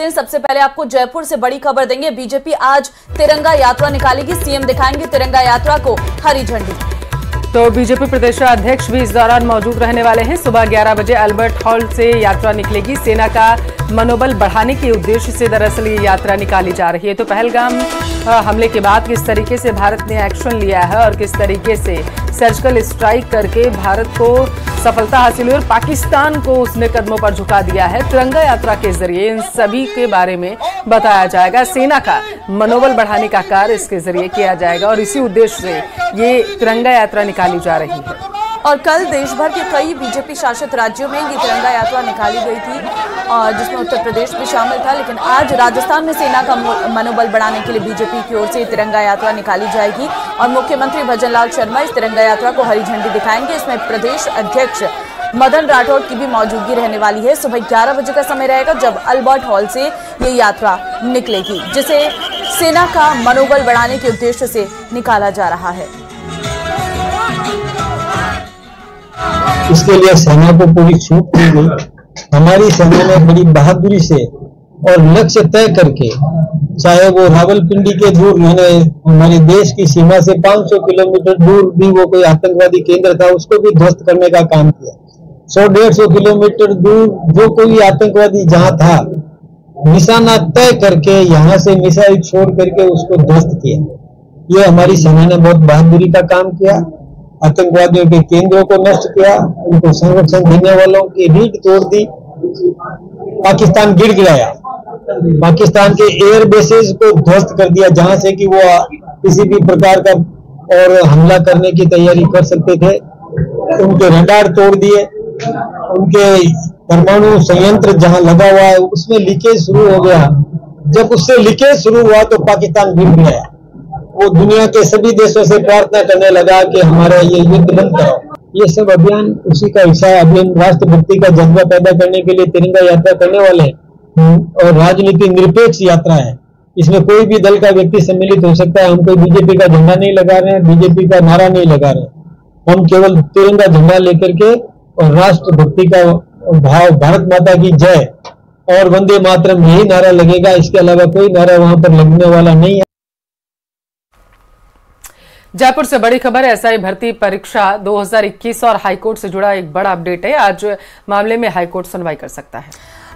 सबसे पहले आपको जयपुर से बड़ी खबर देंगे। बीजेपी आज तिरंगा यात्रा निकालेगी, सीएम दिखाएंगे तिरंगा यात्रा को हरी झंडी। तो बीजेपी प्रदेश अध्यक्ष भी इस दौरान मौजूद रहने वाले हैं। सुबह 11 बजे अल्बर्ट हॉल से यात्रा निकलेगी। सेना का मनोबल बढ़ाने के उद्देश्य से दरअसल ये यात्रा निकाली जा रही है। तो पहलगाम हमले के बाद किस तरीके से भारत ने एक्शन लिया है और किस तरीके से सर्जिकल स्ट्राइक करके भारत को सफलता हासिल हुई और पाकिस्तान को उसने कदमों पर झुका दिया है, तिरंगा यात्रा के जरिए इन सभी के बारे में बताया जाएगा। सेना का मनोबल बढ़ाने का कार्य इसके जरिए किया जाएगा और इसी उद्देश्य से ये तिरंगा यात्रा निकाली जा रही है। और कल देश भर के कई बीजेपी शासित राज्यों में ये तिरंगा यात्रा निकाली गई थी और जिसमें उत्तर प्रदेश भी शामिल था, लेकिन आज राजस्थान में सेना का मनोबल बढ़ाने के लिए बीजेपी की ओर से तिरंगा यात्रा निकाली जाएगी और मुख्यमंत्री भजन लाल शर्मा इस तिरंगा यात्रा को हरी झंडी दिखाएंगे। इसमें प्रदेश अध्यक्ष मदन राठौड़ की भी मौजूदगी रहने वाली है। सुबह 11 बजे का समय रहेगा जब अल्बर्ट हॉल से ये यात्रा निकलेगी, जिसे सेना का मनोबल बढ़ाने के उद्देश्य से निकाला जा रहा है। इसके लिए सेना को पूरी छूट दी गई। हमारी सेना ने बड़ी बहादुरी से और लक्ष्य तय करके, चाहे वो रावलपिंडी के दूर हमारे देश की सीमा से 500 किलोमीटर दूर भी वो कोई आतंकवादी केंद्र था, उसको भी ध्वस्त करने का काम किया। 100-150 किलोमीटर दूर जो कोई आतंकवादी जहां था, निशाना तय करके यहां से मिसाइल छोड़ करके उसको ध्वस्त किया। ये हमारी सेना ने बहुत बहादुरी का काम किया। आतंकवादियों के केंद्रों को नष्ट किया, उनको संरक्षण देने वालों की रीढ़ तोड़ दी। पाकिस्तान गिड़गिड़ाया, पाकिस्तान के एयर बेसेस को ध्वस्त कर दिया जहां से कि वो किसी भी प्रकार का और हमला करने की तैयारी कर सकते थे। उनके रडार तोड़ दिए, उनके परमाणु संयंत्र जहां लगा हुआ है उसमें लीकेज शुरू हो गया। जब उससे लीकेज शुरू हुआ तो पाकिस्तान गिड़गिड़ाया। वो दुनिया के सभी देशों से प्रार्थना करने लगा कि हमारा ये युद्ध बंद करो। ये सब अभियान उसी का हिस्सा है। अभी हम राष्ट्रभक्ति का जज्बा पैदा करने के लिए तिरंगा यात्रा करने वाले हैं और राजनीति निरपेक्ष यात्रा है। इसमें कोई भी दल का व्यक्ति सम्मिलित हो सकता है। हम कोई बीजेपी का झंडा नहीं लगा रहे हैं, बीजेपी का नारा नहीं लगा रहे। हम केवल तिरंगा झंडा लेकर के और राष्ट्रभक्ति का भाव, भारत माता की जय और वंदे मातरम, यही नारा लगेगा। इसके अलावा कोई नारा वहां पर लगने वाला नहीं है। जयपुर से बड़ी खबर है। एसआई भर्ती परीक्षा 2021 और हाईकोर्ट से जुड़ा एक बड़ा अपडेट है। आज मामले में हाईकोर्ट सुनवाई कर सकता है।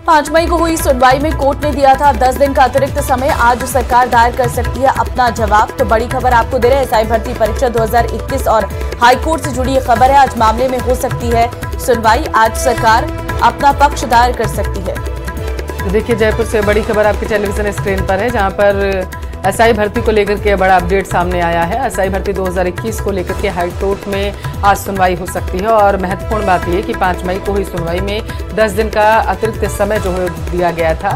5 मई को हुई सुनवाई में कोर्ट ने दिया था 10 दिन का अतिरिक्त समय। आज सरकार दायर कर सकती है अपना जवाब। तो बड़ी खबर आपको दे रहे हैं, एसआई भर्ती परीक्षा 2021 और हाईकोर्ट से जुड़ी खबर है। आज मामले में हो सकती है सुनवाई। आज सरकार अपना पक्ष दायर कर सकती है। तो देखिए, जयपुर से बड़ी खबर आपके टेलीविजन स्क्रीन पर है, जहां पर एसआई भर्ती को लेकर के बड़ा अपडेट सामने आया है। एसआई भर्ती 2021 को लेकर के हाईकोर्ट में आज सुनवाई हो सकती है और महत्वपूर्ण बात यह है कि 5 मई को हुई सुनवाई में 10 दिन का अतिरिक्त समय जो है दिया गया था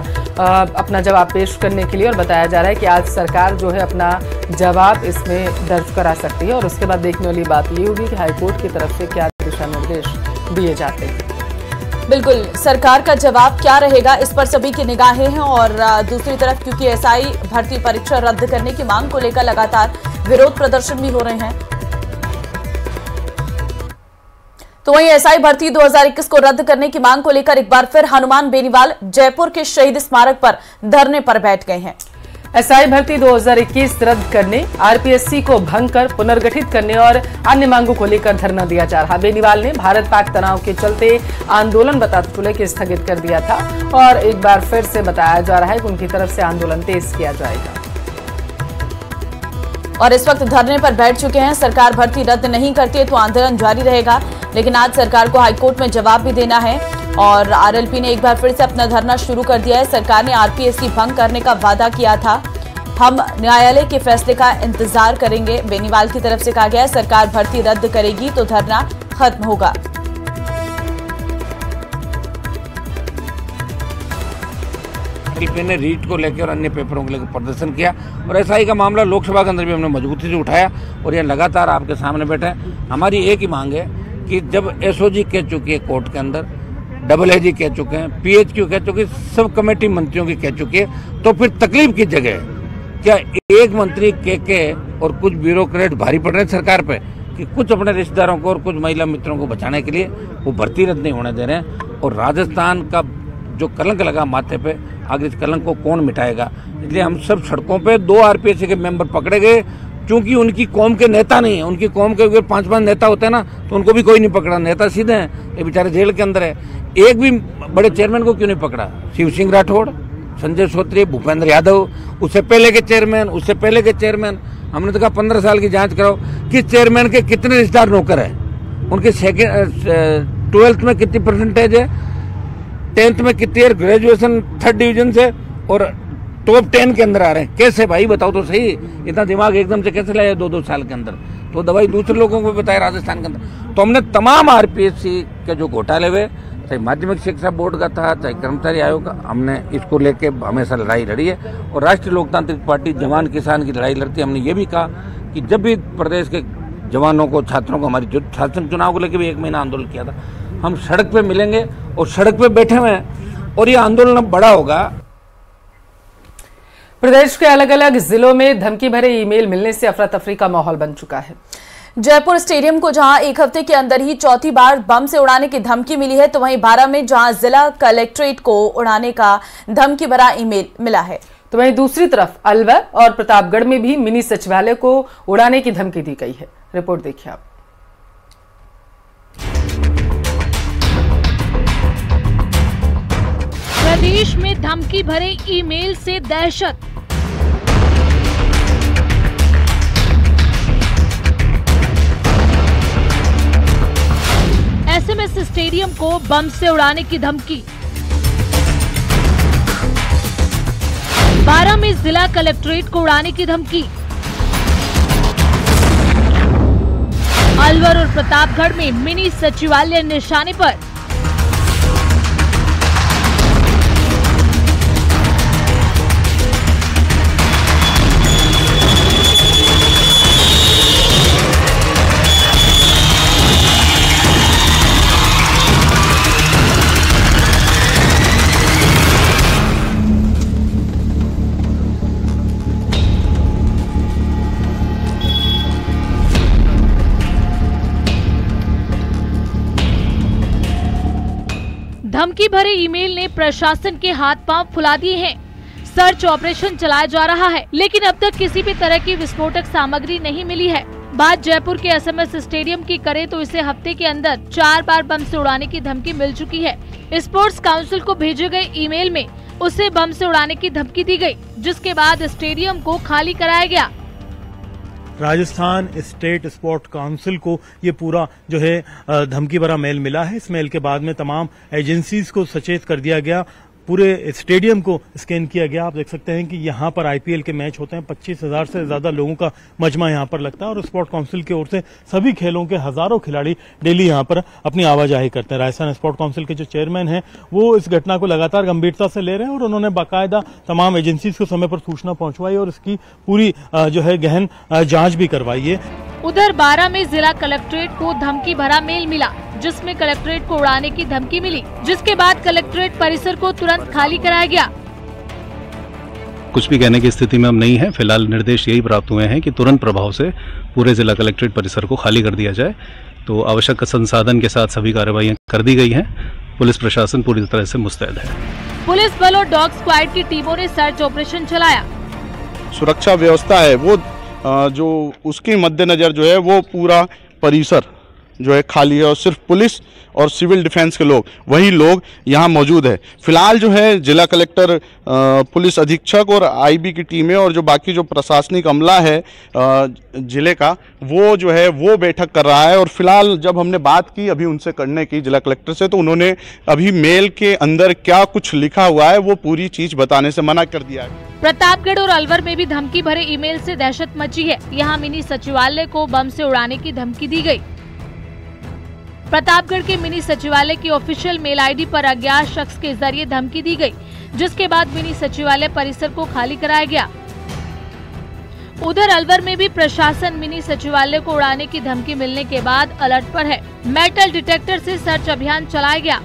अपना जवाब पेश करने के लिए और बताया जा रहा है कि आज सरकार जो है अपना जवाब इसमें दर्ज करा सकती है और उसके बाद देखने वाली बात ये होगी कि हाईकोर्ट की तरफ से क्या दिशा निर्देश दिए जाते हैं। बिल्कुल, सरकार का जवाब क्या रहेगा इस पर सभी की निगाहें हैं। और दूसरी तरफ क्योंकि एसआई भर्ती परीक्षा रद्द करने की मांग को लेकर लगातार विरोध प्रदर्शन भी हो रहे हैं, तो वहीं एसआई भर्ती 2021 को रद्द करने की मांग को लेकर एक बार फिर हनुमान बेनीवाल जयपुर के शहीद स्मारक पर धरने पर बैठ गए हैं। एसआई भर्ती 2021 रद्द करने, आरपीएससी को भंग कर पुनर्गठित करने और अन्य मांगों को लेकर धरना दिया जा रहा। बेनीवाल ने भारत पाक तनाव के चलते आंदोलन बताते हुए कि स्थगित कर दिया था और एक बार फिर से बताया जा रहा है कि उनकी तरफ से आंदोलन तेज किया जाएगा। और इस वक्त धरने पर बैठ चुके हैं। सरकार भर्ती रद्द नहीं करती है तो आंदोलन जारी रहेगा, लेकिन आज सरकार को हाईकोर्ट में जवाब भी देना है और आरएलपी ने एक बार फिर से अपना धरना शुरू कर दिया है। सरकार ने आरपीएससी भंग करने का वादा किया था, हम न्यायालय के फैसले का इंतजार करेंगे। बेनीवाल की तरफ से कहा गया है सरकार भर्ती रद्द करेगी तो धरना खत्म होगा। आरएलपी ने रीट को लेकर और अन्य पेपरों को लेकर प्रदर्शन किया और एसआई का मामला लोकसभा के अंदर भी हमने मजबूती से उठाया और ये लगातार आपके सामने बैठे हैं। हमारी एक ही मांग है कि जब एसओजी कह चुकी है कोर्ट के अंदर, डबल एजी कह चुके हैं, पीएचक्यू कह चुके हैं, सब कमेटी मंत्रियों की कह चुकी है, तो फिर तकलीफ की जगह है क्या एक मंत्री के और कुछ ब्यूरोक्रेट भारी पड़ रहे हैं सरकार पे कि कुछ अपने रिश्तेदारों को और कुछ महिला मित्रों को बचाने के लिए वो भर्ती रद्द नहीं होने दे रहे हैं। और राजस्थान का जो कलंक लगा माथे पे, आगे इस कलंक को कौन मिटाएगा। इसलिए हम सब सड़कों पे 2 आरपीएफ के मेंबर पकड़े गए, क्योंकि उनकी कौम के नेता नहीं है। उनकी कौम के अगर 5-5 नेता होते हैं ना तो उनको भी कोई नहीं पकड़ा, नेता सीधे हैं, ये बेचारे जेल के अंदर है। एक भी बड़े चेयरमैन को क्यों नहीं पकड़ा? शिव सिंह राठौड़, संजय सोत्री, भूपेंद्र यादव, उससे पहले के चेयरमैन, उससे पहले के चेयरमैन। हमने तो कहा 15 साल की जांच कराओ, किस चेयरमैन के कितने रिश्तेदार नौकर है, उनके 12th में कितनी परसेंटेज है, 10th में कितनी है, ग्रेजुएशन 3rd डिवीजन से और टॉप 10 के अंदर आ रहे हैं। कैसे भाई बताओ तो सही, इतना दिमाग एकदम से कैसे लाया 2-2 साल के अंदर? तो दवाई दूसरे लोगों को बताया राजस्थान के अंदर। तो हमने तमाम आरपीएससी के जो घोटाले हुए, चाहे माध्यमिक शिक्षा बोर्ड का था, चाहे कर्मचारी आयोग का, हमने इसको लेके हमेशा लड़ाई लड़ी है। और राष्ट्रीय लोकतांत्रिक पार्टी जवान किसान की लड़ाई लड़ती है। हमने ये भी कहा कि जब भी प्रदेश के जवानों को, छात्रों को, हमारी जो शासन चुनाव को लेकर भी 1 महीना आंदोलन किया था, हम सड़क पे मिलेंगे और सड़क पे बैठे हुए हैं और ये आंदोलन अब बड़ा होगा। प्रदेश के अलग अलग जिलों में धमकी भरे ईमेल मिलने से अफरा तफरी का माहौल बन चुका है। जयपुर स्टेडियम को जहां 1 हफ्ते के अंदर ही 4थी बार बम से उड़ाने की धमकी मिली है, तो वहीं बारां में जहां जिला कलेक्ट्रेट को उड़ाने का धमकी भरा ईमेल मिला है। तो वहीं दूसरी तरफ अलवर और प्रतापगढ़ में भी मिनी सचिवालय को उड़ाने की धमकी दी गई है। रिपोर्ट देखिए आप। प्रदेश में धमकी भरे ईमेल से दहशत। एसएमएस स्टेडियम को बम से उड़ाने की धमकी। बारां में जिला कलेक्ट्रेट को उड़ाने की धमकी। अलवर और प्रतापगढ़ में मिनी सचिवालय निशाने पर। धमकी भरे ईमेल ने प्रशासन के हाथ पांव फुला दिए हैं। सर्च ऑपरेशन चलाया जा रहा है, लेकिन अब तक किसी भी तरह की विस्फोटक सामग्री नहीं मिली है। बात जयपुर के एसएमएस स्टेडियम की करें तो इसे हफ्ते के अंदर 4 बार बम से उड़ाने की धमकी मिल चुकी है। स्पोर्ट्स काउंसिल को भेजे गए ईमेल में उसे बम से उड़ाने की धमकी दी गई, जिसके बाद स्टेडियम को खाली कराया गया। राजस्थान स्टेट स्पोर्ट काउंसिल को ये पूरा जो है धमकी भरा मेल मिला है। इस मेल के बाद में तमाम एजेंसीज को सचेत कर दिया गया, पूरे स्टेडियम को स्कैन किया गया। आप देख सकते हैं कि यहाँ पर आईपीएल के मैच होते हैं, 25,000 से ज्यादा लोगों का मजमा यहाँ पर लगता है और स्पोर्ट काउंसिल की ओर से सभी खेलों के हजारों खिलाड़ी डेली यहाँ पर अपनी आवाजाही करते हैं। राजस्थान स्पोर्ट काउंसिल के जो चेयरमैन हैं वो इस घटना को लगातार गंभीरता से ले रहे हैं और उन्होंने बाकायदा तमाम एजेंसीज को समय पर सूचना पहुंचवाई और इसकी पूरी जो है गहन जांच भी करवाई है। उधर बारां में जिला कलेक्ट्रेट को धमकी भरा मेल मिला, जिसमें कलेक्ट्रेट को उड़ाने की धमकी मिली, जिसके बाद कलेक्ट्रेट परिसर को तुरंत खाली कराया गया। कुछ भी कहने की स्थिति में हम नहीं है। फिलहाल निर्देश यही प्राप्त हुए हैं कि तुरंत प्रभाव से पूरे जिला कलेक्ट्रेट परिसर को खाली कर दिया जाए। तो आवश्यक संसाधन के साथ सभी कार्रवाइयां कर दी गई हैं। पुलिस प्रशासन पूरी तरह से मुस्तैद है। पुलिस बल और डॉग स्क्वाड की टीमों ने सर्च ऑपरेशन चलाया। सुरक्षा व्यवस्था है वो जो उसके मद्देनजर जो है वो पूरा परिसर जो है खाली है और सिर्फ पुलिस और सिविल डिफेंस के लोग, वही लोग यहाँ मौजूद है। फिलहाल जो है जिला कलेक्टर, पुलिस अधीक्षक और आईबी की टीमें और जो बाकी जो प्रशासनिक अमला है जिले का, वो जो है वो बैठक कर रहा है। और फिलहाल जब हमने बात की अभी उनसे करने की जिला कलेक्टर से, तो उन्होंने अभी मेल के अंदर क्या कुछ लिखा हुआ है वो पूरी चीज बताने से मना कर दिया है। प्रतापगढ़ और अलवर में भी धमकी भरे ईमेल से दहशत मची है। यहाँ मिनी सचिवालय को बम से उड़ाने की धमकी दी गई। प्रतापगढ़ के मिनी सचिवालय की ऑफिशियल मेल आईडी पर अज्ञात शख्स के जरिए धमकी दी गई, जिसके बाद मिनी सचिवालय परिसर को खाली कराया गया। उधर अलवर में भी प्रशासन मिनी सचिवालय को उड़ाने की धमकी मिलने के बाद अलर्ट पर है। मेटल डिटेक्टर से सर्च अभियान चलाया गया।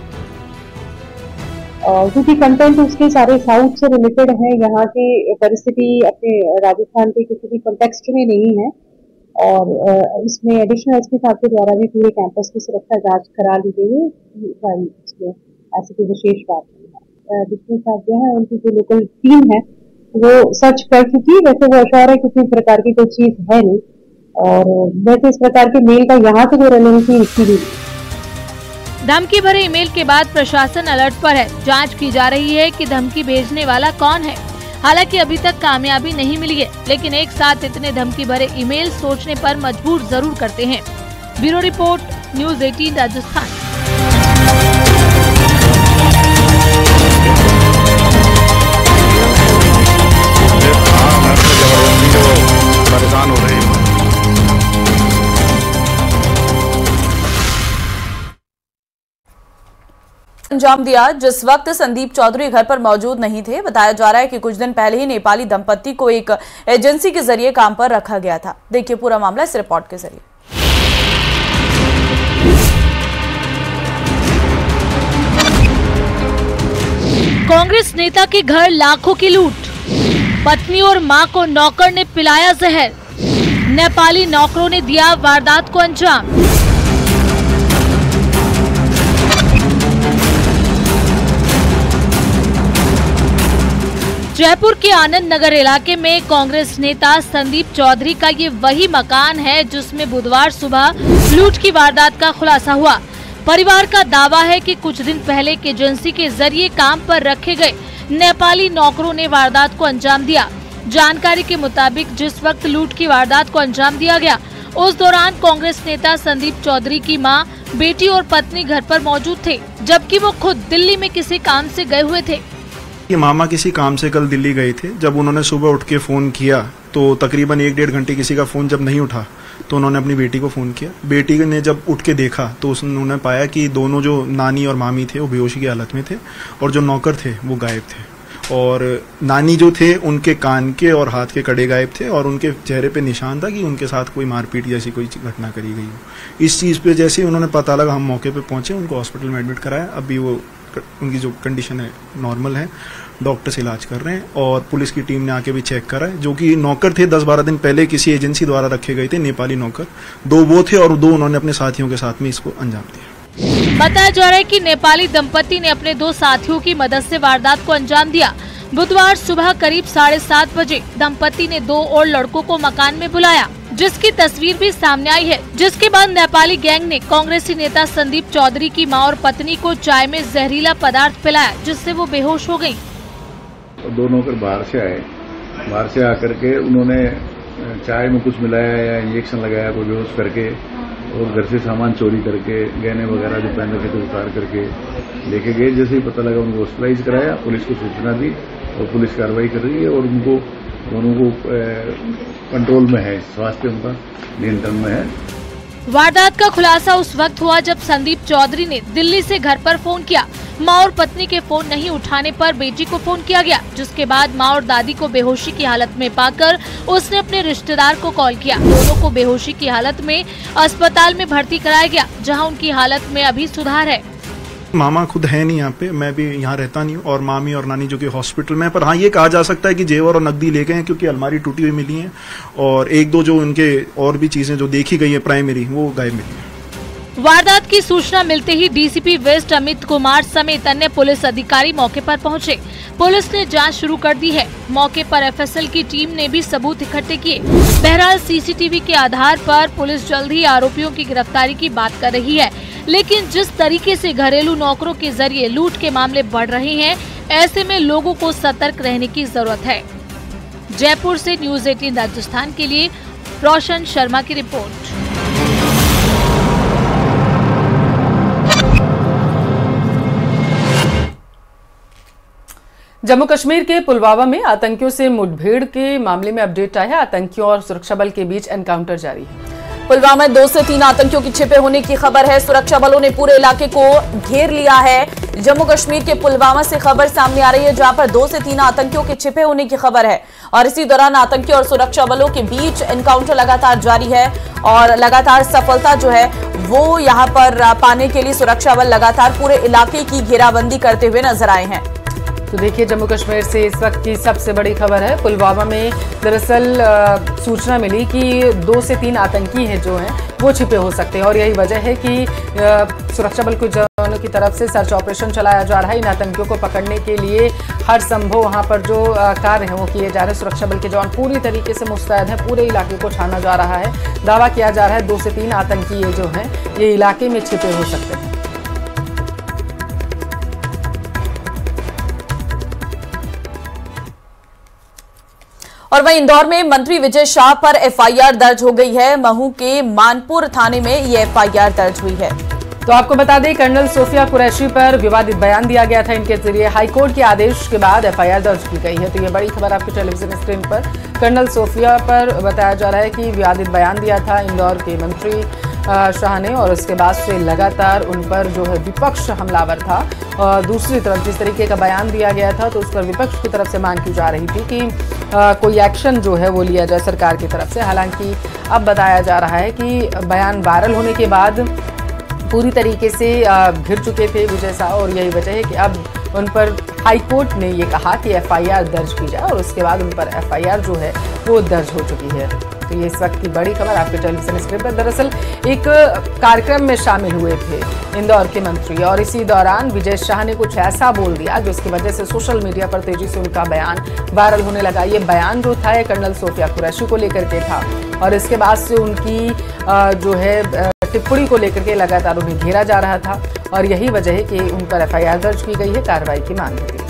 क्योंकि कंटेंट उसके सारे साउथ से रिलेटेड है, यहाँ की परिस्थिति अपने राजस्थान के किसी भी कॉन्टेक्स्ट में नहीं है और इसमें एडिशनल एसपी साहब के द्वारा भी पूरे कैंपस की सुरक्षा जांच करा ली गई है। इसमें ऐसी कोई विशेष बात नहीं डिप्टी साहब जो है उनकी जो लोकल टीम है वो सर्च कर चुकी। वैसे वो अश्योर है किसी प्रकार की कोई चीज है नहीं, और वैसे इस प्रकार के मेल का यहाँ से जो रणनीति इसकी भी। धमकी भरे ईमेल के बाद प्रशासन अलर्ट पर है। जांच की जा रही है कि धमकी भेजने वाला कौन है। हालांकि अभी तक कामयाबी नहीं मिली है, लेकिन एक साथ इतने धमकी भरे ईमेल सोचने पर मजबूर जरूर करते हैं। Bureau report, news 18 Rajasthan. परेशान हो रहे हैं। अंजाम दिया जिस वक्त संदीप चौधरी घर पर मौजूद नहीं थे। बताया जा रहा है कि कुछ दिन पहले ही नेपाली दंपत्ति को एक एजेंसी के जरिए काम पर रखा गया था। देखिए पूरा मामला इस रिपोर्ट के जरिए। कांग्रेस नेता के घर लाखों की लूट, पत्नी और मां को नौकर ने पिलाया जहर, नेपाली नौकरों ने दिया वारदात को अंजाम। जयपुर के आनंद नगर इलाके में कांग्रेस नेता संदीप चौधरी का ये वही मकान है जिसमें बुधवार सुबह लूट की वारदात का खुलासा हुआ। परिवार का दावा है कि कुछ दिन पहले एक एजेंसी के जरिए काम पर रखे गए नेपाली नौकरों ने वारदात को अंजाम दिया। जानकारी के मुताबिक जिस वक्त लूट की वारदात को अंजाम दिया गया उस दौरान कांग्रेस नेता संदीप चौधरी की मां, बेटी और पत्नी घर पर मौजूद थे, जबकि वो खुद दिल्ली में किसी काम से गए हुए थे। कि मामा किसी काम से कल दिल्ली गए थे। जब उन्होंने सुबह उठ के फ़ोन किया तो तकरीबन 1-1.5 घंटे किसी का फ़ोन जब नहीं उठा तो उन्होंने अपनी बेटी को फ़ोन किया। बेटी ने जब उठ के देखा तो उन्होंने पाया कि दोनों जो नानी और मामी थे वो बेहोशी की हालत में थे और जो नौकर थे वो गायब थे। और नानी जो थे उनके कान के और हाथ के कड़े गायब थे और उनके चेहरे पे निशान था कि उनके साथ कोई मारपीट जैसी कोई घटना करी गई हो। इस चीज़ पे जैसे ही उन्होंने पता लगा हम मौके पे पहुंचे, उनको हॉस्पिटल में एडमिट कराया। अभी वो उनकी जो कंडीशन है नॉर्मल है, डॉक्टर्स इलाज कर रहे हैं और पुलिस की टीम ने आके भी चेक करा है। जो कि नौकर थे 10-12 दिन पहले किसी एजेंसी द्वारा रखे गए थे, नेपाली नौकर 2 वो थे और 2 उन्होंने अपने साथियों के साथ में इसको अंजाम दिया। बताया जा रहा है कि नेपाली दंपति ने अपने 2 साथियों की मदद से वारदात को अंजाम दिया। बुधवार सुबह करीब 7:30 बजे दंपति ने 2 और लड़कों को मकान में बुलाया, जिसकी तस्वीर भी सामने आई है। जिसके बाद नेपाली गैंग ने कांग्रेसी नेता संदीप चौधरी की मां और पत्नी को चाय में जहरीला पदार्थ पिलाया, जिससे वो बेहोश हो गयी। दोनों कर बाहर से आए, बाहर से आकर के उन्होंने चाय में कुछ मिलाया या इंजेक्शन लगाया को बेहोश करके और घर से सामान चोरी करके गहने वगैरह जो पहन रखे थे उतार करके लेके गए। जैसे ही पता लगा उनको हॉस्पिटलाइज कराया, पुलिस को सूचना दी और पुलिस कार्रवाई कर रही है और उनको दोनों को कंट्रोल में है, स्वास्थ्य उनका नियंत्रण में है। वारदात का खुलासा उस वक्त हुआ जब संदीप चौधरी ने दिल्ली से घर पर फोन किया। मां और पत्नी के फोन नहीं उठाने पर बेटी को फोन किया गया, जिसके बाद मां और दादी को बेहोशी की हालत में पाकर उसने अपने रिश्तेदार को कॉल किया। दोनों को बेहोशी की हालत में अस्पताल में भर्ती कराया गया, जहां उनकी हालत में अभी सुधार है। मामा खुद है नहीं यहाँ पे, मैं भी यहाँ रहता नहीं हूँ और मामी और नानी जो कि हॉस्पिटल में है। पर हाँ ये कहा जा सकता है कि जेवर और नकदी ले गए हैं क्योंकि अलमारी टूटी हुई मिली है और 1-2 जो उनके और भी चीजें जो देखी गई है प्राइमरी वो गायब मिली है। वारदात की सूचना मिलते ही डीसीपी वेस्ट अमित कुमार समेत अन्य पुलिस अधिकारी मौके पर पहुंचे। पुलिस ने जांच शुरू कर दी है। मौके पर एफएसएल की टीम ने भी सबूत इकट्ठे किए। बहरहाल सीसीटीवी के आधार पर पुलिस जल्द ही आरोपियों की गिरफ्तारी की बात कर रही है, लेकिन जिस तरीके से घरेलू नौकरों के जरिए लूट के मामले बढ़ रहे हैं, ऐसे में लोगों को सतर्क रहने की जरूरत है। जयपुर से न्यूज़ 18 राजस्थान के लिए रोशन शर्मा की रिपोर्ट। जम्मू कश्मीर के पुलवामा में आतंकियों से मुठभेड़ के मामले में अपडेट आया है। आतंकियों और सुरक्षा बल के बीच एनकाउंटर जारी है। पुलवामा में 2 से 3 आतंकियों की छिपे होने की खबर है। सुरक्षा बलों ने पूरे इलाके को घेर लिया है। जम्मू कश्मीर के पुलवामा से खबर सामने आ रही है, जहां पर 2 से 3 आतंकियों के छिपे होने की खबर है और इसी दौरान आतंकी और सुरक्षा बलों के बीच एनकाउंटर लगातार जारी है और लगातार सफलता जो है वो यहां पर पाने के लिए सुरक्षा बल लगातार पूरे इलाके की घेराबंदी करते हुए नजर आए हैं। तो देखिए जम्मू कश्मीर से इस वक्त की सबसे बड़ी खबर है। पुलवामा में दरअसल सूचना मिली कि 2 से 3 आतंकी हैं जो हैं वो छिपे हो सकते हैं और यही वजह है कि सुरक्षा बल को जवानों की तरफ से सर्च ऑपरेशन चलाया जा रहा है। इन आतंकियों को पकड़ने के लिए हर संभव वहां पर जो कार्य है वो किए जा रहे हैं। सुरक्षा बल के जवान पूरी तरीके से मुस्तैद हैं। पूरे इलाके को छाना जा रहा है। दावा किया जा रहा है 2 से 3 आतंकी ये जो हैं ये इलाके में छिपे हो सकते हैं। और वहीं इंदौर में मंत्री विजय शाह पर एफआईआर दर्ज हो गई है। महू के मानपुर थाने में ये एफआईआर दर्ज हुई है। तो आपको बता दें, कर्नल सोफिया कुरैशी पर विवादित बयान दिया गया था। इनके जरिए हाईकोर्ट के आदेश के बाद एफआईआर दर्ज की गई है। तो ये बड़ी खबर आपके टेलीविजन स्क्रीन पर। कर्नल सोफिया पर बताया जा रहा है कि विवादित बयान दिया था इंदौर के मंत्री शाह ने, और उसके बाद से लगातार उन पर जो है विपक्ष हमलावर था। और दूसरी तरफ जिस तरीके का बयान दिया गया था तो उस पर विपक्ष की तरफ से मांग की जा रही थी कि कोई एक्शन जो है वो लिया जाए सरकार की तरफ से। हालांकि अब बताया जा रहा है कि बयान वायरल होने के बाद पूरी तरीके से घिर चुके थे विजय शाह, और यही वजह है कि अब उन पर हाईकोर्ट ने ये कहा कि एफआईआर दर्ज की जाए, और उसके बाद उन पर एफआईआर जो है वो दर्ज हो चुकी है। तो ये इस वक्त की बड़ी खबर आपके टेलीविजन स्क्रीन पर। दरअसल एक कार्यक्रम में शामिल हुए थे इंदौर के मंत्री, और इसी दौरान विजय शाह ने कुछ ऐसा बोल दिया जिसकी वजह से सोशल मीडिया पर तेजी से उनका बयान वायरल होने लगा। ये बयान जो था ये कर्नल सोफिया कुरैशी को लेकर के था, और इसके बाद से उनकी जो है टिप्पणी को लेकर के लगातार उन्हें घेरा जा रहा था, और यही वजह है कि उन पर एफआईआर दर्ज की गई है। कार्रवाई की मांग है।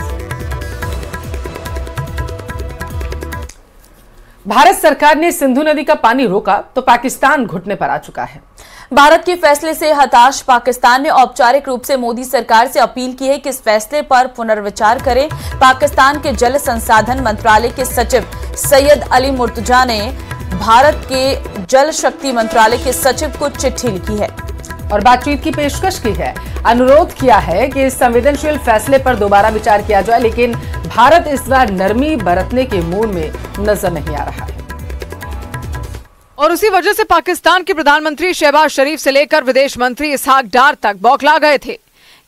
भारत सरकार ने सिंधु नदी का पानी रोका तो पाकिस्तान घुटने पर आ चुका है। भारत के फैसले से हताश पाकिस्तान ने औपचारिक रूप से मोदी सरकार से अपील की है कि इस फैसले पर पुनर्विचार करें। पाकिस्तान के जल संसाधन मंत्रालय के सचिव सैयद अली मुर्तजा ने भारत के जल शक्ति मंत्रालय के सचिव को चिट्ठी लिखी है और बातचीत की पेशकश की है। अनुरोध किया है कि इस संवेदनशील फैसले पर दोबारा विचार किया जाए, लेकिन भारत इस बार नरमी बरतने के मूड में नजर नहीं आ रहा है। और उसी वजह से पाकिस्तान के प्रधानमंत्री शहबाज शरीफ से लेकर विदेश मंत्री इसहाक डार तक बौखला गए थे,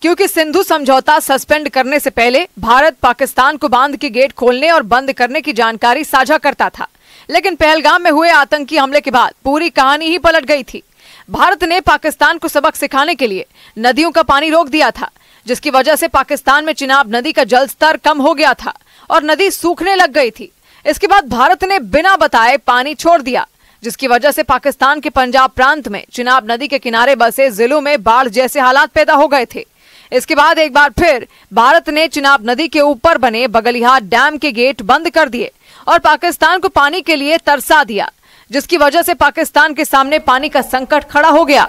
क्योंकि सिंधु समझौता सस्पेंड करने से पहले भारत पाकिस्तान को बांध के गेट खोलने और बंद करने की जानकारी साझा करता था। लेकिन पहलगाम में हुए आतंकी हमले के बाद पूरी कहानी ही पलट गई थी। भारत ने पाकिस्तान को सबक सिखाने के लिए नदियों का पानी रोक दिया था, जिसकी वजह से पाकिस्तान में चिनाब नदी का जल स्तर कम हो गया था और नदी सूखने लग गई थी। इसके बाद भारत ने बिना बताए पानी छोड़ दिया, जिसकी वजह से पाकिस्तान के पंजाब प्रांत में चिनाब नदी के किनारे बसे जिलों में बाढ़ जैसे हालात पैदा हो गए थे। इसके बाद एक बार फिर भारत ने चिनाब नदी के ऊपर बने बगलिहाट डैम के गेट बंद कर दिए और पाकिस्तान को पानी के लिए तरसा दिया, जिसकी वजह से पाकिस्तान के सामने पानी का संकट खड़ा हो गया।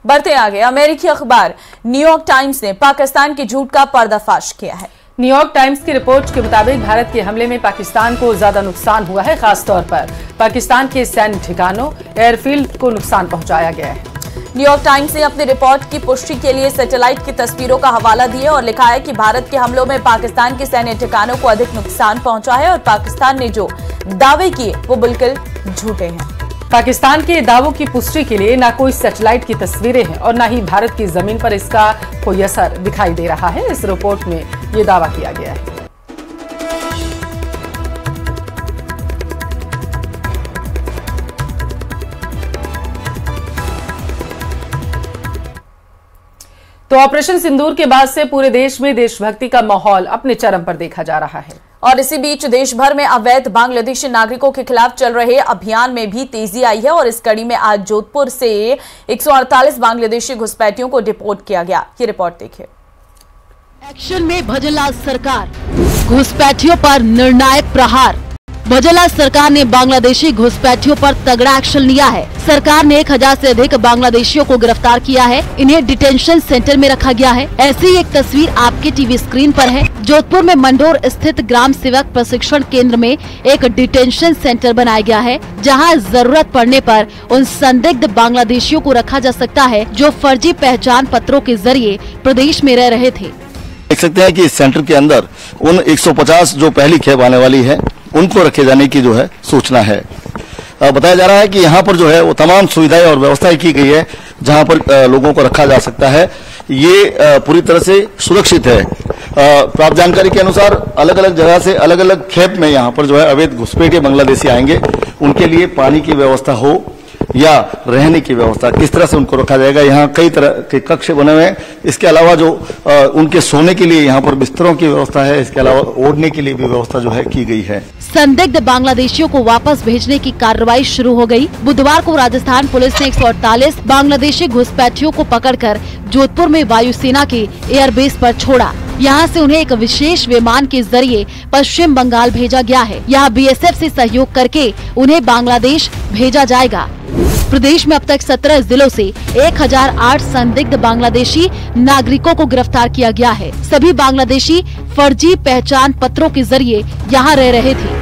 बढ़ते आगे, अमेरिकी अखबार न्यूयॉर्क टाइम्स ने पाकिस्तान के झूठ का पर्दाफाश किया है। न्यूयॉर्क टाइम्स की रिपोर्ट के मुताबिक भारत के हमले में पाकिस्तान को ज्यादा नुकसान हुआ है। खासतौर पर पाकिस्तान के सैन्य ठिकानों, एयरफील्ड को नुकसान पहुंचाया गया है। न्यूयॉर्क टाइम्स ने अपनी रिपोर्ट की पुष्टि के लिए सैटेलाइट की तस्वीरों का हवाला दिया और लिखा है कि भारत के हमलों में पाकिस्तान के सैन्य ठिकानों को अधिक नुकसान पहुंचा है और पाकिस्तान ने जो दावे किए वो बिल्कुल झूठे हैं। पाकिस्तान के दावों की पुष्टि के लिए न कोई सैटेलाइट की तस्वीरें हैं और न ही भारत की जमीन पर इसका कोई असर दिखाई दे रहा है। इस रिपोर्ट में ये दावा किया गया है। तो ऑपरेशन सिंदूर के बाद से पूरे देश में देशभक्ति का माहौल अपने चरम पर देखा जा रहा है। और इसी बीच देश भर में अवैध बांग्लादेशी नागरिकों के खिलाफ चल रहे अभियान में भी तेजी आई है और इस कड़ी में आज जोधपुर से 148 बांग्लादेशी घुसपैठियों को डिपोर्ट किया गया। ये रिपोर्ट देखिए। एक्शन में भजनलाल सरकार, घुसपैठियों पर निर्णायक प्रहार। भजनलाल सरकार ने बांग्लादेशी घुसपैठियों पर तगड़ा एक्शन लिया है। सरकार ने 1000 से अधिक बांग्लादेशियों को गिरफ्तार किया है। इन्हें डिटेंशन सेंटर में रखा गया है। ऐसी एक तस्वीर आपके टीवी स्क्रीन पर है। जोधपुर में मंडोर स्थित ग्राम सेवक प्रशिक्षण केंद्र में एक डिटेंशन सेंटर बनाया गया है, जहां जरूरत पड़ने पर उन संदिग्ध बांग्लादेशियों को रखा जा सकता है जो फर्जी पहचान पत्रों के जरिए प्रदेश में रह रहे थे। देख सकते हैं कि इस सेंटर के अंदर उन 150 जो पहली खेप आने वाली है उनको रखे जाने की जो है सूचना है। बताया जा रहा है कि यहाँ पर जो है वो तमाम सुविधाएं और व्यवस्थाएं की गई है जहाँ पर लोगों को रखा जा सकता है। ये पूरी तरह से सुरक्षित है। प्राप्त जानकारी के अनुसार अलग अलग जगह से अलग अलग खेप में यहाँ पर जो है अवैध घुसपैठिए बांग्लादेशी आएंगे, उनके लिए पानी की व्यवस्था हो या रहने की व्यवस्था, किस तरह से उनको रखा जाएगा। यहाँ कई तरह के कक्ष बने हुए हैं। इसके अलावा जो उनके सोने के लिए यहाँ पर बिस्तरों की व्यवस्था है, इसके अलावा ओढ़ने के लिए भी व्यवस्था जो है की गई है। संदिग्ध बांग्लादेशियों को वापस भेजने की कार्रवाई शुरू हो गई। बुधवार को राजस्थान पुलिस ने 148 बांग्लादेशी घुसपैठियों को पकड़कर जोधपुर में वायुसेना के एयरबेस पर छोड़ा। यहाँ से उन्हें एक विशेष विमान के जरिए पश्चिम बंगाल भेजा गया है। यहाँ बीएसएफ से सहयोग करके उन्हें बांग्लादेश भेजा जाएगा। प्रदेश में अब तक 17 जिलों से 1008 संदिग्ध बांग्लादेशी नागरिकों को गिरफ्तार किया गया है। सभी बांग्लादेशी फर्जी पहचान पत्रों के जरिए यहाँ रह रहे थे।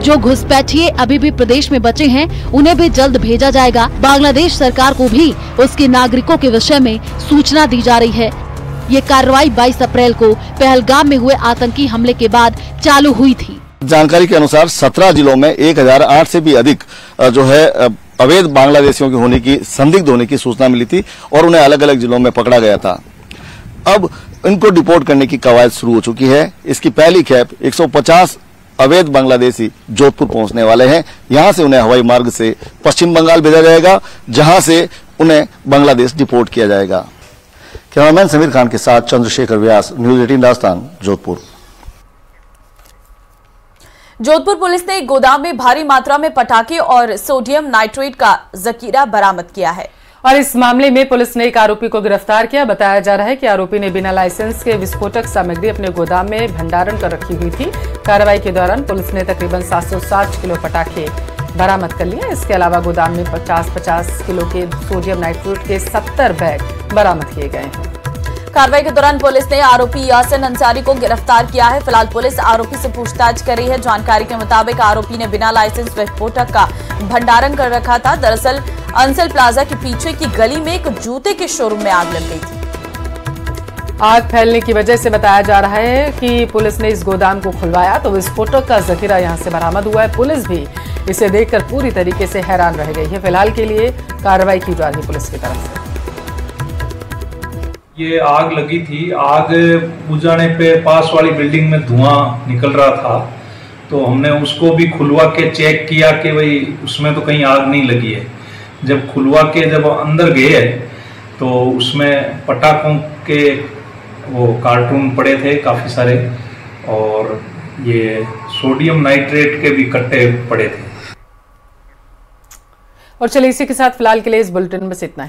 जो घुसपैठिए अभी भी प्रदेश में बचे हैं, उन्हें भी जल्द भेजा जाएगा। बांग्लादेश सरकार को भी उसके नागरिकों के विषय में सूचना दी जा रही है। ये कार्रवाई 22 अप्रैल को पहलगाम में हुए आतंकी हमले के बाद चालू हुई थी। जानकारी के अनुसार 17 जिलों में 1008 से भी अधिक जो है अवैध बांग्लादेशियों के होने की, संदिग्ध होने की सूचना मिली थी और उन्हें अलग अलग जिलों में पकड़ा गया था। अब इनको डिपोर्ट करने की कवायद शुरू हो चुकी है। इसकी पहली खेप 150 अवैध बांग्लादेशी जोधपुर पहुंचने वाले हैं। यहां से उन्हें हवाई मार्ग से पश्चिम बंगाल भेजा जाएगा, जहां से उन्हें बांग्लादेश डिपोर्ट किया जाएगा। कैमरामैन समीर खान के साथ चंद्रशेखर व्यास, न्यूज 18 राजस्थान, जोधपुर। जोधपुर पुलिस ने एक गोदाम में भारी मात्रा में पटाखे और सोडियम नाइट्रेट का जखीरा बरामद किया है और इस मामले में पुलिस ने एक आरोपी को गिरफ्तार किया। बताया जा रहा है कि आरोपी ने बिना लाइसेंस के विस्फोटक सामग्री अपने गोदाम में भंडारण कर रखी हुई थी। कार्रवाई के दौरान पुलिस ने तकरीबन 760 किलो पटाखे बरामद कर लिए। इसके अलावा गोदाम में 50-50 किलो के सोडियम नाइट्रेट के 70 बैग बरामद किए गए हैं। कार्रवाई के दौरान पुलिस ने आरोपी यासिन अंसारी को गिरफ्तार किया है। फिलहाल पुलिस आरोपी से पूछताछ कर रही है। जानकारी के मुताबिक आरोपी ने बिना लाइसेंस विस्फोटक का भंडारण कर रखा था। दरअसल अंसल प्लाजा के पीछे की गली में एक जूते के शोरूम में आग लग गई थी। आग फैलने की वजह से बताया जा रहा है कि पुलिस ने इस गोदाम को खुलवाया तो विस्फोटक का जखीरा यहां से बरामद हुआ है। पुलिस भी इसे देखकर पूरी तरीके से हैरान रह गई है। फिलहाल के लिए कार्रवाई की जा रही है पुलिस की तरफ से। ये आग लगी थी। आग बुझाने पे पास वाली बिल्डिंग में धुआं निकल रहा था, तो हमने उसको भी खुलवा के चेक किया कि भाई उसमें तो कहीं आग नहीं लगी है। जब खुलवा के जब अंदर गए तो उसमें पटाखों के वो कार्टून पड़े थे काफ़ी सारे और ये सोडियम नाइट्रेट के भी कट्टे पड़े थे। और चलिए इसी के साथ फिलहाल के लिए इस बुलेटिन में बस इतना है।